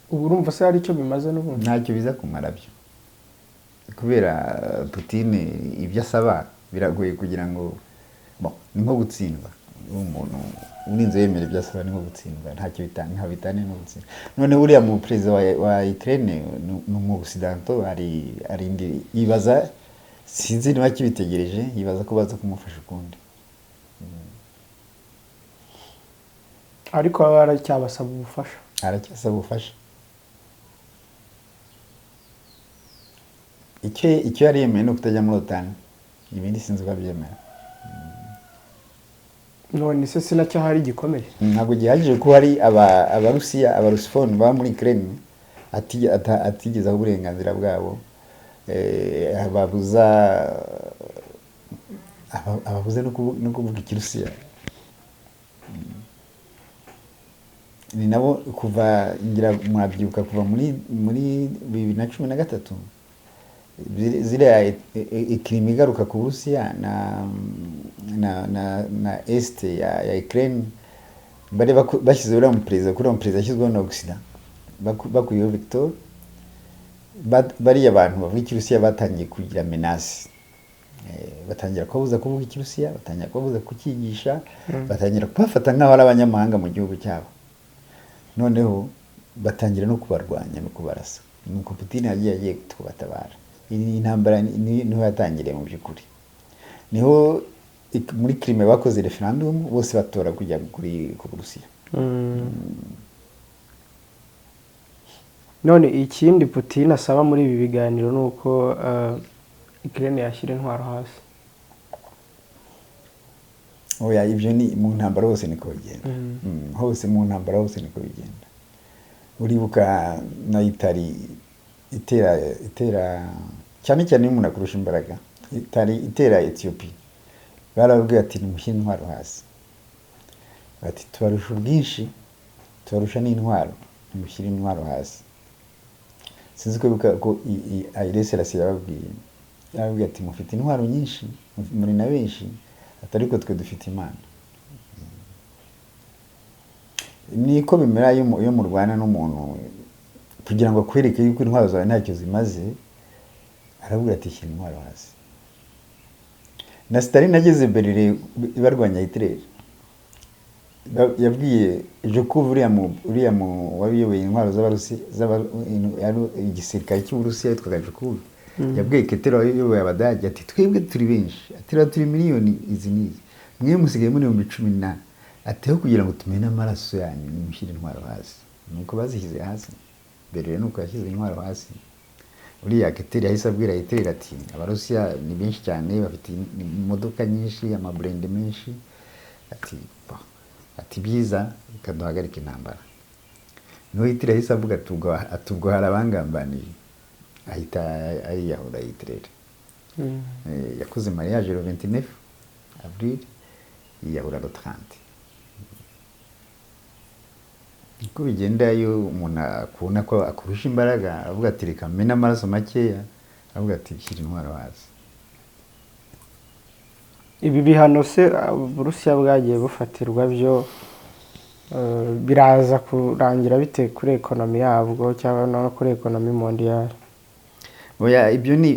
ubu urumva se hari icyo bimaze n'ubundi ntacyo biza kumara byo kubera Putin ibyo asaba biragoye kugira ngo ni nko gutsindwa umuntu urinze yemera ibyo asaba ni nko gutsindwa ntacyo bitane no gutsindwa none uriya mu perezida wa Ukraine mu Occidentaux ari yibaza sinzi niba kibitegereje yibaza ko baza kumufasha ukundi ariko aracyabasaba ubufasha icyo yari yemeye no kutajya muri OTAN ibindi sinzi ko abyemera none se sinacyo hari gikomeye ntabwo gihagije ko hari abarusiya abarusifone baba muri Ukraine atigezaho uburenganzira bwabo ababuze no kuvuga ikirusiya ni nabo kuva ngira mwabyibuka kuva muri 2013 ziriya ikirimi igaruka ku Burusiya na este ya Ukraine bari bashyizeho uriya muperezida kuri uwo muperezida yashyizweho na Occident bakuyeho Victor bariya abantu bavuga ikirusiya batangiye kugira menace batangira kubabuza kuvuga ikirusiya batangira kubabuza kukigisha batangira kubafata nk'aho ari abanyamahanga mu gihugu cyabo noneho batangira no kubarwanya no kubarasa nuko Putin yagiye kubatabara iyi ntambara niho yatangiriye mu by'ukuri niho muri Crimea bakoze referendum bose batora kujya ku Burusiya none ikindi Putin asaba muri ibi biganiro nuko Ukraine yashyira intwaro hasi oya ibyo ni mu ntambara hose niko bigenda hose mu ntambara hose niko bigenda uribuka na Itali itera cyane cyane umuntu akurusha imbaraga itera Ethiopia barabwiye ati nimushyire intwaro hasi ati tubarusha ubwinshi tubarusha n'intwaro nimushyire intwaro hasi sinzi ko Airese Rasi yababwiye ati mufite intwaro nyinshi muri na benshi atari ko twe dufite imana niko bimera iyo mu Rwanda n'umuntu kugira ngo akwereke yuko intwaro zawe ntacyo zimaze, aravuga ati shyira intwaro hasi. Na Stalin ageze Berlin barwanya Hitler, yabwiye Jokov uriya mu wabiyoboye intwaro z'Abarusi igisirikare cy'Uburusiya yitwaga Jokov, yabwiye Ketero wabiyoboye Abadage ati twebwe turi benshi, ati turi miliyoni izi n'izi, mwe musigaye muri 18, ati aho kugira ngo tumene amaraso yanyu nimushyire intwaro hasi. Nuko bazishyize hasi. Berlin nuko yashyize intwaro hasi. Uriya Ketero yahise abwira Hitler ati Abarusiya ni benshi cyane, bafite imodoka nyinshi, amabrende menshi, ati byiza ikaduhagarika intambara. Niho Hitler yahise avuga atubwo hari abangambaniye, ahita ayiyahura Hitler. Yakoze mariage le 29 avril, yiyahura le 30. Uko bigenda iyo umuntu akubona ko akurusha imbaraga, avuga ati reka mena amaraso makeya, avuga ati shyira intwaro hasi. Ibi bihano se Uburusiya bwagiye bufatirwa byo biraza kurangira bite kuri ekonomi yabwo cyangwa no kuri ekonomi mondiale? Oya, ibyo ni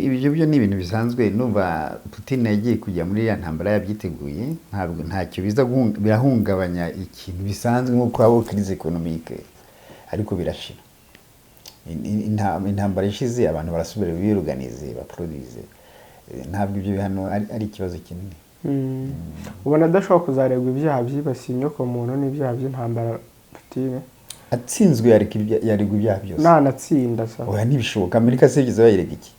ibintu bisanzwe. Numva Putin yagiye kujya muri ya ntambara yabyiteguye, ntabwo ntacyo biza birahungabanya ikintu bisanzwe nk'uko abo crise économique, ariko birashira. Intambara ishize abantu barasubira biruganize baproduise, ntabwo ibyo bihano ari ikibazo kinini. Ubona adashobora kuzaregwa ibyaha byibasiye inyoko muntu n'ibyaha by'intambara Putin? Atsinzwe yaregwa ibyaha byose. Nanatsinda sa. Oya, ntibishoboka. Amerika se byiza bayirega iki?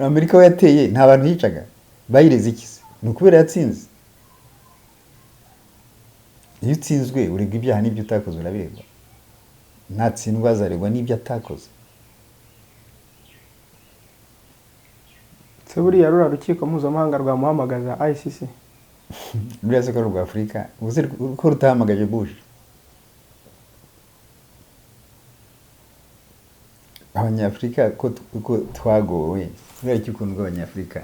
Amerika yateye nta bantu yicaga, bayireze iki se? Ni ukubera yatsinze. Iyo utsinzwe uregwa ibyaha n'ibyo utakoze urabiregwa. Natsindwa azaregwa n'ibyo atakoze. Se buriya rura rukiko mpuzamahanga rwamuhamagaza ICC? Buriya se ko rwa Afrika ko rutahamagaje Bush. Abanyafrika ko twagowe, buriya cy'ukuntu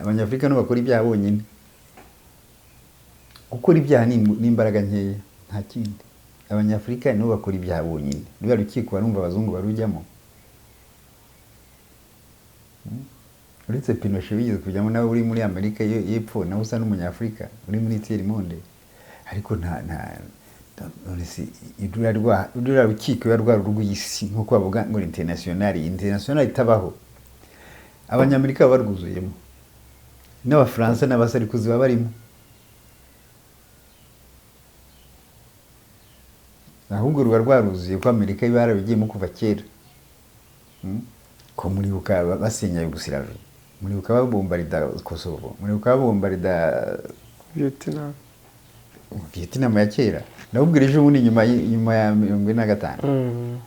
Abanyafrika no bakora ibyaha bonyine. Gukora ibyaha n'imbaraga nkeya, nta kindi. Abanyafrika no bakora ibyaha bonyine. Buriya rukiko barumva abazungu barujyamo. Uretse Pinochet wigeze kujyamo nawe uri muri Amerika y'Epfo, nawe usa n'umunyafrika uri muri tiers monde, ariko urura rukiko rwa rw'isi nk'uko bavuga ngo international itabaho. Abanyamerika barwuzuyemo, n'Abafaransa n'Abasarikozi barimo. Ahubwo ruba rwaruzuye ko Amerika iba yarabigiyemo kuva kera. Ko muribuka basenya Yugoslavia, muribuka babombarida Kosovo, muribuka babombarida Vietnam ya kera. Nabubwira ejo bundi nyuma ya 45.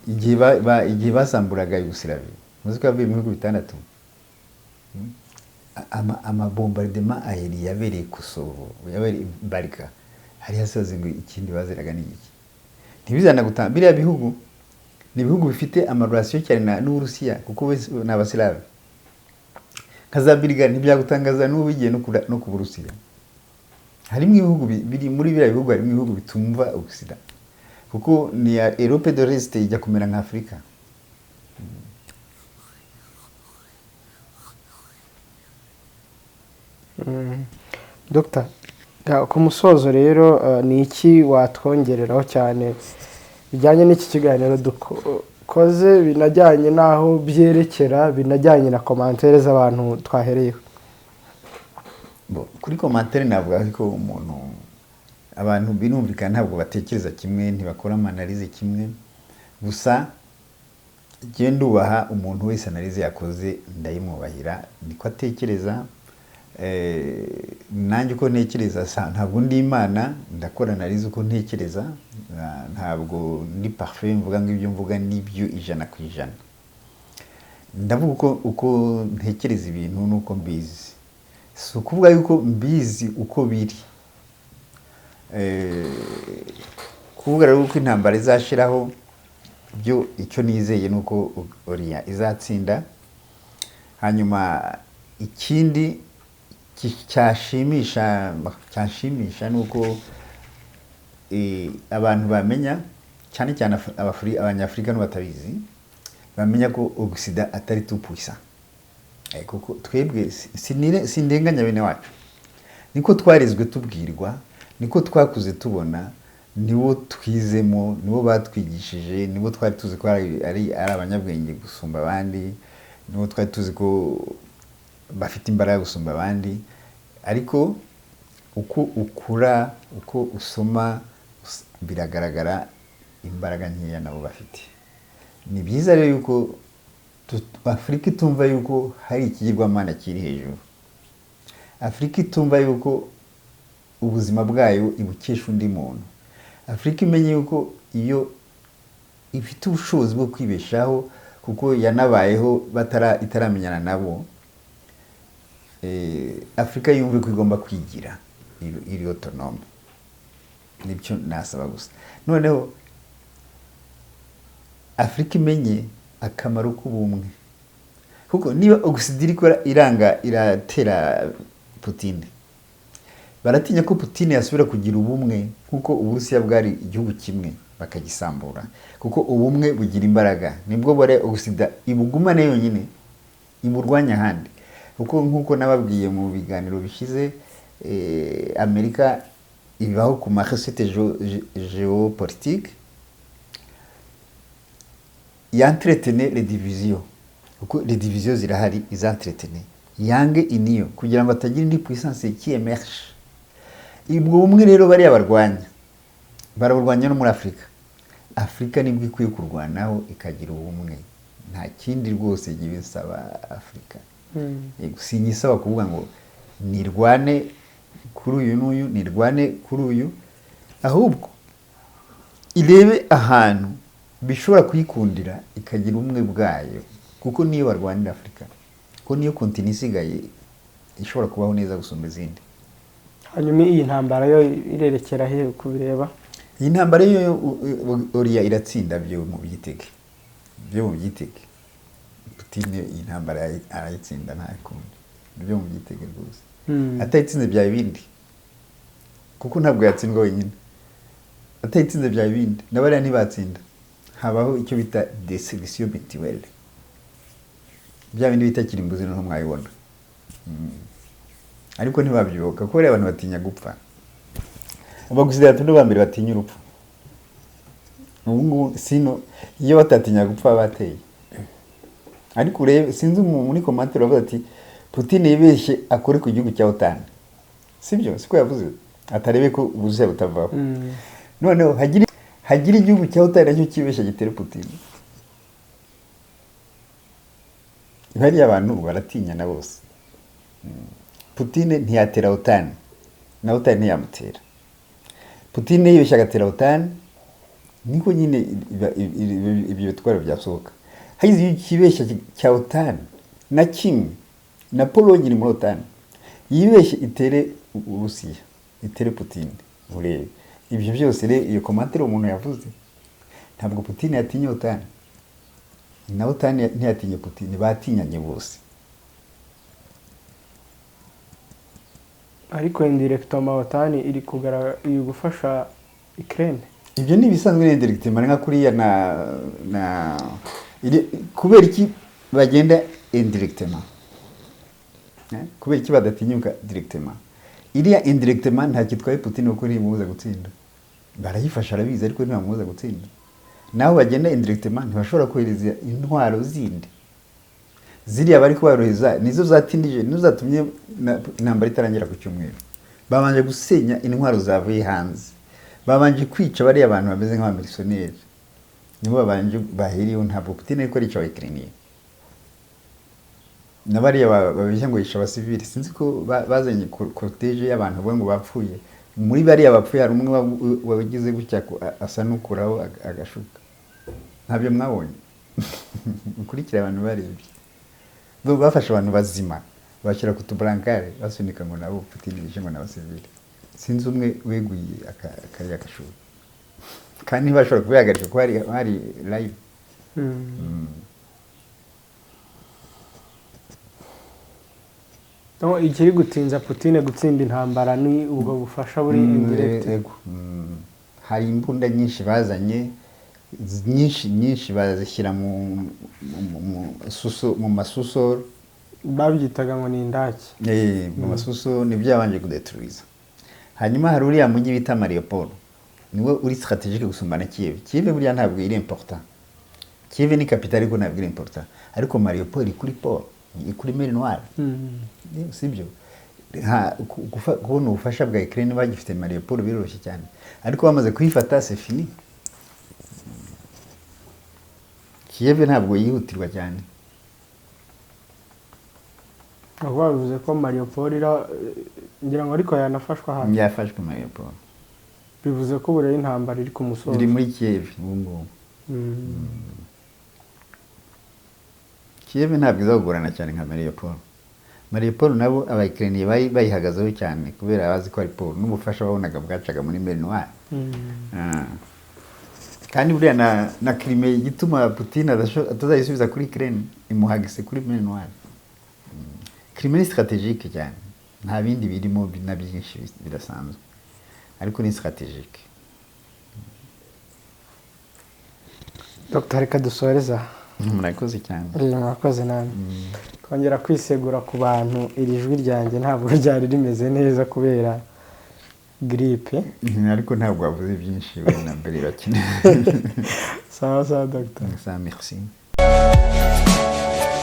Igihe basamburaga Yugoslavia, muzi ko yavuye mu bihugu bitandatu. Amabombardement aériens yabereye Kosovo, yabereye Balika. Hari hasoze ngo ikindi baziraga ni iki. Ntibizana gutanga biriya bihugu, ni ibihugu bifite amarelation cyane n'Uburusiya kuko n'Abaslave. Kazabiriga ntibyagutangaza n'ubu bigiye no ku Burusiya. Harimo ibihugu biri muri biriya bihugu, harimo ibihugu bitumva Occident, kuko ni Europe de l'Est ijya kumera nka Afrika. Dr. ku musozo rero ni iki watwongereraho cyane bijyanye n'iki kiganiro dukoze, binajyanye n'aho byerekera, binajyanye na commentaire z'abantu twahereyeho? Kuri commentaire navuga ko abantu binumvikana ntabwo batekereza kimwe, ntibakora analyse kimwe. Gusa genda ubaha umuntu wese analyse yakoze, ndayimubahira niko atekereza. Nanjye uko ntekereza ntabwo ndi Imana, ndakora analyse uko ntekereza, ntabwo ndi parfait mvuga ngo ibyo mvuga nibyo 100%. Ndavuga uko ntekereza ibintu nuko mbizi, si ukuvuga yuko mbizi uko biri. Kuvuga rero uko intambara izashiraho, byo icyo nizeye nuko Oriya izatsinda. Hanyuma ikindi cyashimisha nuko abantu bamenya cyane cyane abanyafurika n'abatabizi bamenya ko Occident atari tout puissant kuko twebwe sindenganya bene wacu niko twarezwe tubwirwa niko twakuze tubona nibo twizemo nibo batwigishije nibo twari tuzi ko ari abanyabwenge gusumba abandi nibo twari tuzi ko bafite imbaraga gusumba abandi ariko uko ukura uko usoma biragaragara imbaraga nkeya nabo bafite ni byiza rero yuko Afrika itumva yuko hari ikigirwamana kiri hejuru Afrika itumva yuko ubuzima bwayo ibukesha undi muntu Afrika imenye yuko iyo ifite ubushobozi bwo kwibeshaho kuko yanabayeho itaramenyana nabo Afrika yumve ko igomba kwigira iri autonome nibyo nasaba gusa noneho Afrika imenye akamaro k'ubumwe kuko niba Occident iratera Putin baratinya ko Putin yasubira kugira ubumwe kuko Uburusiya bwari igihugu kimwe bakagisambura kuko ubumwe bugira imbaraga nibwo bare Occident ibugumane yonyine imurwanya handi kuko nkuko nababwiye mu biganiro bishize Amerika ibaho ku marché géopolitique y'entretenir les divisions kuko les divisions zirahari izentretenir yange iniyo kugira ngo atagira indi puissance qui émerge ibwo bumwe rero bari bararwanya no muri Afrika nibwo ikwiye kurwanaho ikagira ubumwe nta kindi rwose gibisaba Afrika sinyisaba kuvuga ngo nirwane kuri uyu n'uyu nirwane kuri uyu ahubwo irebe ahantu bishobora kuyikundira ikagira umwe bwayo kuko niyo barwanira Afrika ko niyo continent isigaye ishobora kubaho neza gusumba izindi hanyuma iyi ntambara yo irerekera he kubireba iyi ntambara yo Oriya iratsinda byo mu byitege Putin iyi ntambara arayitsinda nta kundi byo mu byitege rwose atayitsinze bya bindi kuko ntabwo yatsindwa wenyine atayitsinze bya bindi nabariya ntibatsinda habaho icyo bita destruction mutuelle bya bindi bita Kirimbuzi no mwayibona ariko ntibabyibuka ko abantu batinya gupfa abaguzira tuno bambere batinya urupfu ubu sino iyo batatinya gupfa bateye ariko urebe sinzi muri commentaire bavuga ati Putin yibeshye akore ku gihugu cya OTAN sibyo siko yavuze atarebe ko ubuze butavaho noneho hagira igihugu cya OTAN nacyo kibeshya gitere Putin bari abantu baratinya na bose Putin ntiyatera OTAN na OTAN ntiyamutera Putin yibeshya agatera OTAN niko nyine ibyo bitwaro byasohoka hagize ikibeshya cya OTAN na kimwe na Pologne muri OTAN yibeshye itere Urusiya itere Putin urebe ibyo byose rero iyo commentaire umuntu yavuze ntabwo Putin yatinye OTAN na OTAN ntiyatinye Putin batinyanye bose ariko indirectement OTAN iri gufasha Ukraine ibyo ni bisanzwe indirectement nka kuriya na kubera iki bagenda indirectement kubera iki badatinyuka directement iriya indirectement nta kitwaye Putin uko ntimubuza gutsinda barayifasha arabizi ariko ntibamubuza gutsinda naho bagenda indirectement ntibashobora kohereza intwaro zindi ziriya bari kubaroheza nizo zatindije nizo zatumye intambara itarangira ku cyumweru babanje gusenya intwaro zavuye hanze babanje kwica bari abantu bameze nk'abamisiyoneri nibo babanje bahiriyeho ntabwo Putin ariko arica Ukraine nabariya babishya ngo yisha abasivili sinzi ko bazanye cortege y'abantu ngo bapfuye muri bariya bapfuye hari umwe wagize gutya asa n'ukuraho agashuka ntabyo mwabonye ukurikira abantu barebye bafashe abantu bazima bashyira ku tuburankare basunika ngo nabo Putin yishe ngo n'abasivili sinzi umwe weguye akari agashuka kandi bashobora kubihagarika ko hari live no ikiri gutinza Putin gutsinda intambara ni ubwo bufasha buri indirect hari imbunda nyinshi bazanye nyinshi bazishyira mu masuso babyitaga ngo ni indake mu masuso nibyo yabanje kudetruiza. Hanyuma hari uriya mujyi bita Mariupol niwe uri strategique gusumbana Kiev. Kiev buriya ntabwo iri important. Kiev ni capitale ariko ntabwo iri important, ariko Mariupol iri kuri port, iri kuri mer Noire. Sibyo kubona ubufasha bwa Ukraine bagifite Mariupol biroroshye cyane, ariko bamaze kuyifata c'est fini. Kiev ntabwo yihutirwa cyane. ahubwo bivuze ko Mariupol ngira ngo ariko yanafashwa hafi. Yafashwe Mariupol. Bivuze ko buri intambara iri ku musozo. Iri muri Kiev ubungubu. Kiev ntabwo izagorana cyane nka Mariupol. Mariupol nabo abayikiraniye bayihagazeho cyane kubera bazi ko ari Paul n'ubufasha babonaga bwacaga muri mer Noire. Kandi buriya na Crimea igituma Putin atazayisubiza kuri Ukraine imuhagise kuri mer Noire. Crimea ni strategique cyane, nta bindi birimo na byinshi birasanzwe, ariko ni strategique. Dr. reka dusoreza. Murakoze cyane. Murakoze namwe. Twongera kwisegura ku bantu iri jwi ryanjye ntabwo ryari rimeze neza kubera grippe. Ariko ntabwo wavuze byinshi we na mbere bakeneye. Sawa Dr. Merci.